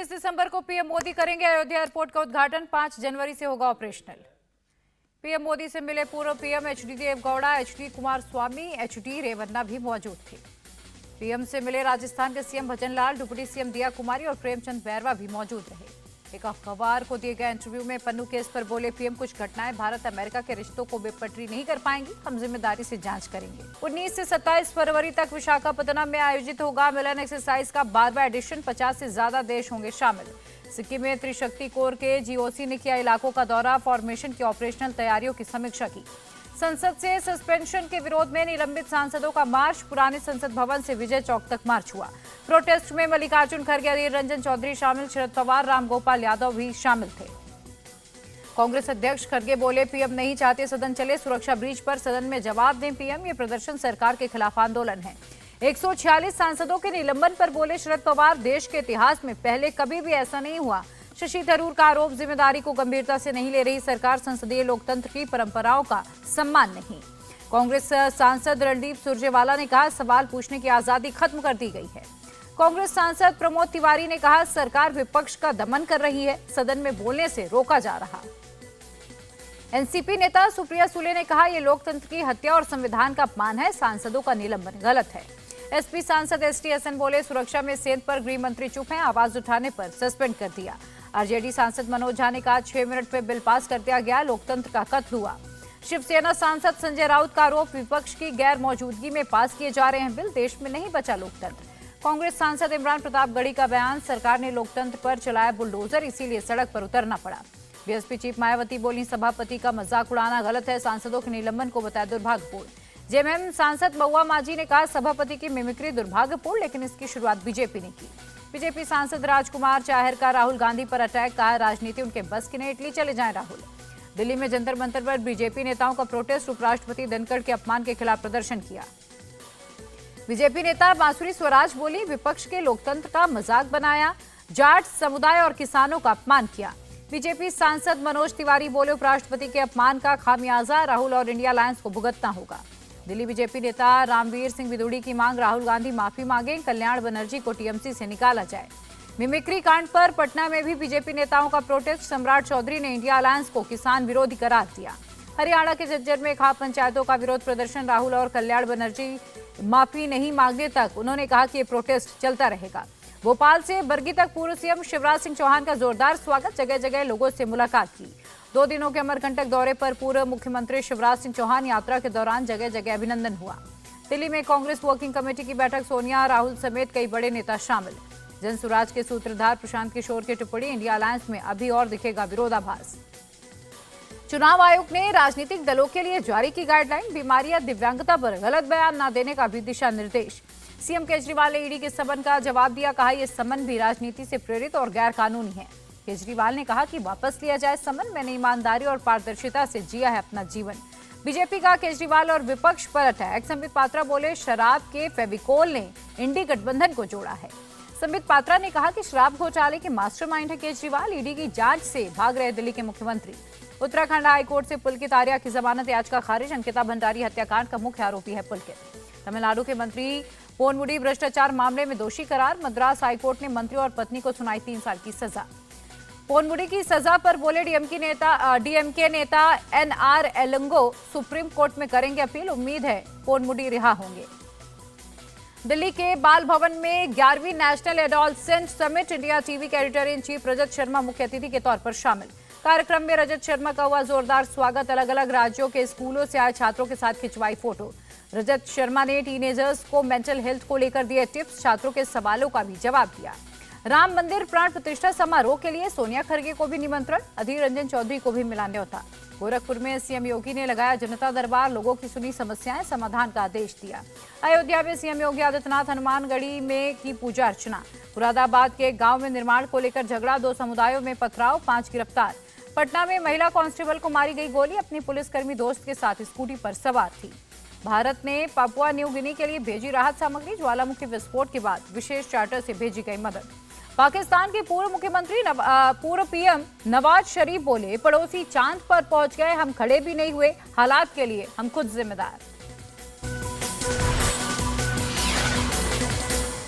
19 दिसंबर को पीएम मोदी करेंगे अयोध्या एयरपोर्ट का उद्घाटन। 5 जनवरी से होगा ऑपरेशनल। पीएम मोदी से मिले पूर्व PM HD Deve Gowda, HD Kumaraswamy, HD Revanna भी मौजूद थे। पीएम से मिले राजस्थान के सीएम भजनलाल, डिप्टी सीएम दिया कुमारी और प्रेमचंद बैरवा भी मौजूद रहे। एक अखबार को दिए गए इंटरव्यू में पन्नू केस पर बोले पीएम, कुछ घटनाएं भारत अमेरिका के रिश्तों को बेपटरी नहीं कर पाएंगी, हम जिम्मेदारी से जांच करेंगे। 19 से 27 फरवरी तक विशाखापत्तनम में आयोजित होगा मिलन एक्सरसाइज का 12वां एडिशन। 50 से ज्यादा देश होंगे शामिल। सिक्किम में त्रिशक्ति कोर के जीओसी ने किया इलाकों का दौरा, फॉर्मेशन की ऑपरेशनल तैयारियों की समीक्षा की। संसद से सस्पेंशन के विरोध में निलंबित सांसदों का मार्च, पुराने संसद भवन से विजय चौक तक मार्च हुआ। प्रोटेस्ट में मल्लिकार्जुन खड़गे, अधीर रंजन चौधरी शामिल, शरद पवार, रामगोपाल यादव भी शामिल थे। कांग्रेस अध्यक्ष खड़गे बोले पीएम नहीं चाहते सदन चले, सुरक्षा ब्रीच पर सदन में जवाब दें पीएम, ये प्रदर्शन सरकार के खिलाफ आंदोलन है। 146 सांसदों के निलंबन पर बोले शरद पवार, देश के इतिहास में पहले कभी भी ऐसा नहीं हुआ। शशि थरूर का आरोप, जिम्मेदारी को गंभीरता से नहीं ले रही सरकार, संसदीय लोकतंत्र की परंपराओं का सम्मान नहीं। कांग्रेस सांसद रणदीप सुरजेवाला ने कहा सवाल पूछने की आजादी खत्म कर दी गई है। कांग्रेस सांसद प्रमोद तिवारी ने कहा सरकार विपक्ष का दमन कर रही है, सदन में बोलने से रोका जा रहा। एनसीपी नेता सुप्रिया सुले ने कहा यह लोकतंत्र की हत्या और संविधान का अपमान है, सांसदों का निलंबन गलत है। एसपी सांसद एसटी हसन बोले सुरक्षा में सेंध पर गृह मंत्री चुप हैं, आवाज उठाने पर सस्पेंड कर दिया। आरजेडी सांसद मनोज झा ने कहा 6 मिनट में बिल पास कर दिया गया, लोकतंत्र का कत्ल हुआ। शिवसेना सांसद संजय राउत का आरोप, विपक्ष की गैर मौजूदगी में पास किए जा रहे हैं बिल, देश में नहीं बचा लोकतंत्र। कांग्रेस सांसद इमरान प्रतापगढ़ी का बयान, सरकार ने लोकतंत्र पर चलाया बुलडोजर, इसीलिए सड़क पर उतरना पड़ा। बीएसपी चीफ मायावती बोली सभापति का मजाक उड़ाना गलत है, सांसदों के निलंबन को बताया दुर्भाग्यपूर्ण। जेएमएम सांसद महुआ माझी ने कहा सभापति की मिमिक्री दुर्भाग्यपूर्ण, लेकिन इसकी शुरुआत बीजेपी ने की। बीजेपी सांसद राजकुमार चाहर का राहुल गांधी पर अटैक, कहा राजनीति उनके बस की नहीं, इटली चले जाएं राहुल। दिल्ली में जंतर मंतर पर बीजेपी नेताओं का प्रोटेस्ट, उपराष्ट्रपति धनखड़ के अपमान के खिलाफ प्रदर्शन किया। बीजेपी नेता बांसुरी स्वराज बोली विपक्ष के लोकतंत्र का मजाक बनाया, जाट समुदाय और किसानों का अपमान किया। बीजेपी सांसद मनोज तिवारी बोले उपराष्ट्रपति के अपमान का खामियाजा राहुल और इंडिया अलायंस को भुगतना होगा। दिल्ली बीजेपी नेता रामवीर सिंह विदुड़ी की मांग, राहुल गांधी माफी मांगे, कल्याण बनर्जी को टीएमसी से निकाला जाए। मिमिक्री कांड पर पटना में भी बीजेपी नेताओं का प्रोटेस्ट, सम्राट चौधरी ने इंडिया अलायंस को किसान विरोधी करार दिया। हरियाणा के झज्जर में खाप पंचायतों का विरोध प्रदर्शन, राहुल और कल्याण बनर्जी माफी नहीं मांगने तक उन्होंने कहा कि ये प्रोटेस्ट चलता रहेगा। भोपाल से बरगी तक पूर्व सीएम शिवराज सिंह चौहान का जोरदार स्वागत, जगह जगह लोगों से मुलाकात की। 2 दिनों के अमरकंटक दौरे पर पूर्व मुख्यमंत्री शिवराज सिंह चौहान, यात्रा के दौरान जगह जगह अभिनंदन हुआ। दिल्ली में कांग्रेस वर्किंग कमेटी की बैठक, सोनिया राहुल समेत कई बड़े नेता शामिल। जनसुराज के सूत्रधार प्रशांत किशोर की टिप्पणी, इंडिया अलायंस में अभी और दिखेगा विरोधाभास। चुनाव आयोग ने राजनीतिक दलों के लिए जारी की गाइडलाइन, बीमारी या दिव्यांगता पर गलत बयान न देने का भी दिशा निर्देश। सीएम केजरीवाल ने ईडी के समन का जवाब दिया, कहा यह समन भी राजनीति से प्रेरित और गैर कानूनी है। केजरीवाल ने कहा कि वापस लिया जाए समन, मैंने ईमानदारी और पारदर्शिता से जिया है अपना जीवन। बीजेपी का केजरीवाल और विपक्ष पर अटैक, संबित पात्रा बोले शराब के फेविकोल ने इंडी गठबंधन को जोड़ा है। संबित पात्रा ने कहा कि शराब घोटाले के मास्टरमाइंड है केजरीवाल, ईडी की जांच से भाग रहे दिल्ली के मुख्यमंत्री। उत्तराखंड हाईकोर्ट से पुलकित आर्या की जमानत याचिका खारिज, अंकिता भंडारी हत्याकांड का मुख्य आरोपी है पुलकित। तमिलनाडु के मंत्री पोनमुडी भ्रष्टाचार मामले में दोषी करार, मद्रास हाईकोर्ट ने मंत्री और पत्नी को सुनाई 3 साल की सजा। पोनमुडी की सजा पर बोले डीएमके नेता एनआर एलंगो, सुप्रीम कोर्ट में करेंगे अपील, उम्मीद है पोनमुडी रिहा होंगे। दिल्ली के बाल भवन में 11वीं national adolescent summit, India TV के editor in chief Rajat Sharma मुख्य अतिथि के तौर पर शामिल। कार्यक्रम में रजत शर्मा का हुआ जोरदार स्वागत, अलग अलग राज्यों के स्कूलों से आए छात्रों के साथ खिंचवाई फोटो। रजत शर्मा ने टीनेजर्स को मेंटल हेल्थ को लेकर दिए टिप्स, छात्रों के सवालों का भी जवाब दिया। राम मंदिर प्राण प्रतिष्ठा समारोह के लिए सोनिया खड़गे को भी निमंत्रण, अधीर रंजन चौधरी को भी मिला न्योता। गोरखपुर में सीएम योगी ने लगाया जनता दरबार, लोगों की सुनी समस्याएं, समाधान का आदेश दिया। अयोध्या में सीएम योगी आदित्यनाथ हनुमानगढ़ी में की पूजा अर्चना। मुरादाबाद के गांव में निर्माण को लेकर झगड़ा, 2 समुदायों में पथराव, 5 गिरफ्तार। पटना में महिला कांस्टेबल को मारी गई गोली, अपनी पुलिसकर्मी दोस्त के साथ स्कूटी पर सवार थी। भारत ने पापुआ न्यू गिनी के लिए भेजी राहत सामग्री, ज्वालामुखी विस्फोट के बाद विशेष चार्टर से भेजी गई मदद। पाकिस्तान के पूर्व पीएम नवाज शरीफ बोले पड़ोसी चांद पर पहुंच गए, हम खड़े भी नहीं हुए, हालात के लिए हम खुद जिम्मेदार।